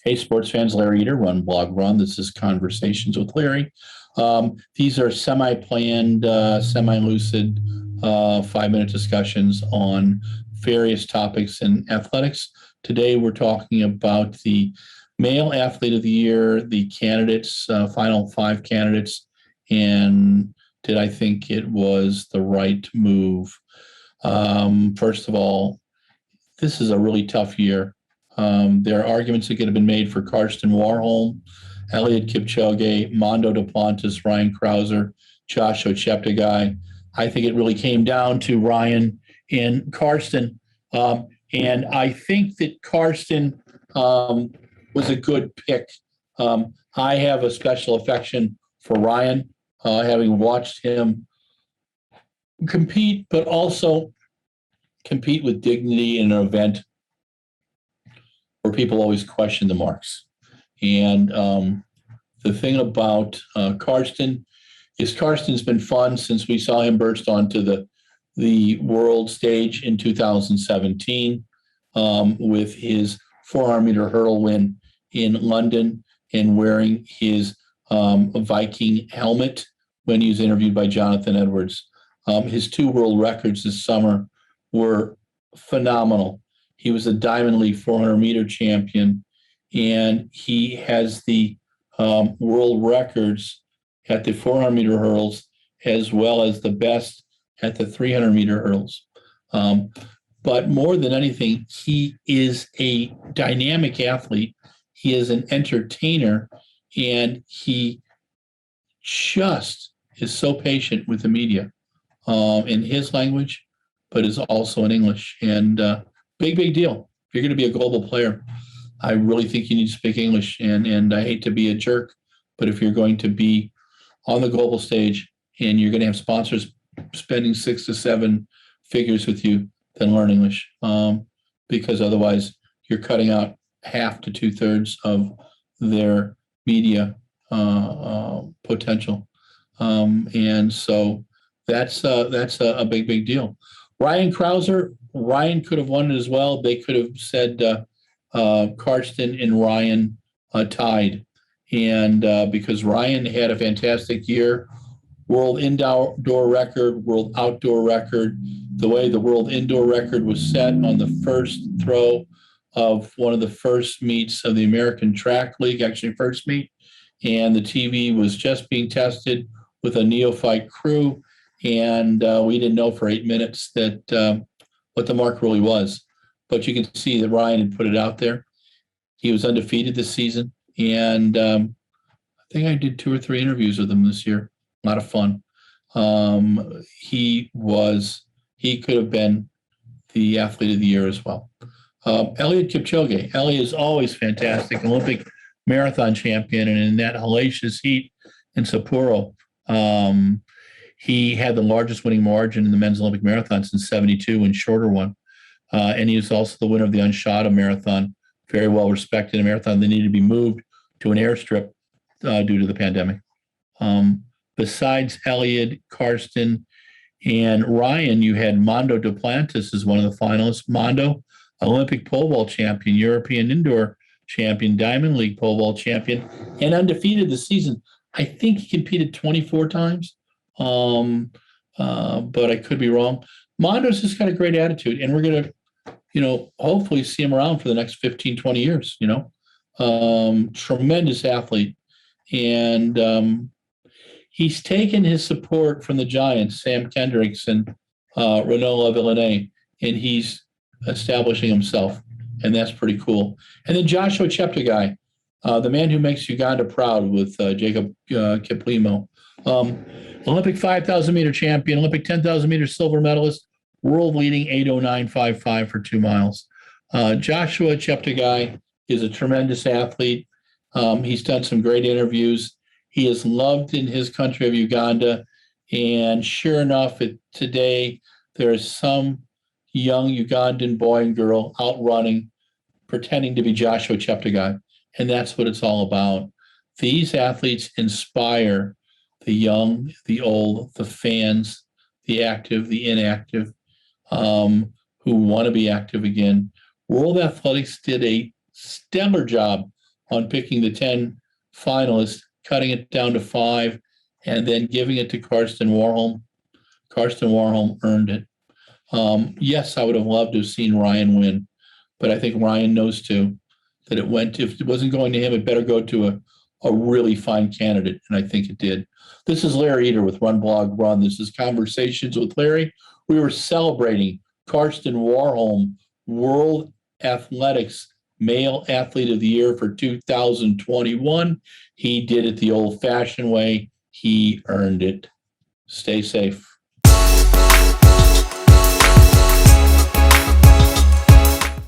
Hey, sports fans, Larry Eater, RunBlogRun. This is Conversations with Larry. These are semi-planned, semi-lucid, 5-minute discussions on various topics in athletics. Today, we're talking about the male athlete of the year, the candidates, final 5 candidates, and did I think it was the right move? First of all, this is a really tough year. There are arguments that could have been made for Karsten, Warholm, Eliud Kipchoge, Mondo Duplantis, Ryan Krauser, Joshua Cheptegei. I think it really came down to Ryan and Karsten. And I think that Karsten was a good pick. I have a special affection for Ryan, having watched him compete, but also compete with dignity in an event where people always question the marks. And the thing about Karsten is Karsten's been fun since we saw him burst onto the world stage in 2017 with his 400-meter hurdle win in London and wearing his Viking helmet when he was interviewed by Jonathan Edwards. His 2 world records this summer were phenomenal. He was a Diamond League 400-meter champion, and he has the world records at the 400-meter hurdles as well as the best at the 300-meter hurdles. But more than anything, he is a dynamic athlete. He is an entertainer, and he just is so patient with the media in his language, but is also in English. And big deal. If you're going to be a global player, I really think you need to speak English. And I hate to be a jerk, but if you're going to be on the global stage and you're going to have sponsors spending 6 to 7 figures with you, then learn English, because otherwise you're cutting out half to 2/3 of their media potential. And so that's a big deal. Ryan Krauser, Ryan could have won it as well. They could have said Karsten and Ryan tied. And because Ryan had a fantastic year, world indoor record, world outdoor record. The way the world indoor record was set on the first throw of one of the first meets of the American Track League, actually first meet. And the TV was just being tested with a neophyte crew. And we didn't know for 8 minutes that what the mark really was. But you can see that Ryan had put it out there. He was undefeated this season. And I think I did 2 or 3 interviews with him this year. A lot of fun. He could have been the athlete of the year as well. Eliud Kipchoge. Eli is always fantastic, Olympic marathon champion. And in that hellacious heat in Sapporo, he had the largest winning margin in the men's Olympic marathon since '72 and shorter one. And he was also the winner of the Unshota marathon, very well respected in a marathon that needed to be moved to an airstrip due to the pandemic. Besides Eliud, Karsten, and Ryan, you had Mondo Duplantis as one of the finalists. Mondo, Olympic pole vault champion, European indoor champion, Diamond League pole vault champion, and undefeated this season. I think he competed 24 times. But I could be wrong. Mondo's just got a great attitude, and we're going to, hopefully see him around for the next 15, 20 years, tremendous athlete. And he's taken his support from the Giants, Sam Kendricks and Renaud Lavillenie, and he's establishing himself, and that's pretty cool. And then Joshua Cheptegei, the man who makes Uganda proud with Jacob Kiplimo. Olympic 5,000-meter champion, Olympic 10,000-meter silver medalist, world-leading 8:09.55 for 2 miles. Joshua Cheptegei is a tremendous athlete. He's done some great interviews. He is loved in his country of Uganda. And sure enough, today there is some young Ugandan boy and girl out running, pretending to be Joshua Cheptegei. And that's what it's all about. These athletes inspire the young, the old, the fans, the active, the inactive, who want to be active again. World Athletics did a stellar job on picking the 10 finalists, cutting it down to 5, and then giving it to Karsten Warholm. Karsten Warholm earned it. Yes, I would have loved to have seen Ryan win, but I think Ryan knows too that if it wasn't going to him, it better go to a really fine candidate, and I think it did. This is Larry Eater with Run Blog Run. This is Conversations with Larry. We were celebrating Karsten Warholm, World Athletics Male Athlete of the Year for 2021. He did it the old-fashioned way. He earned it. Stay safe.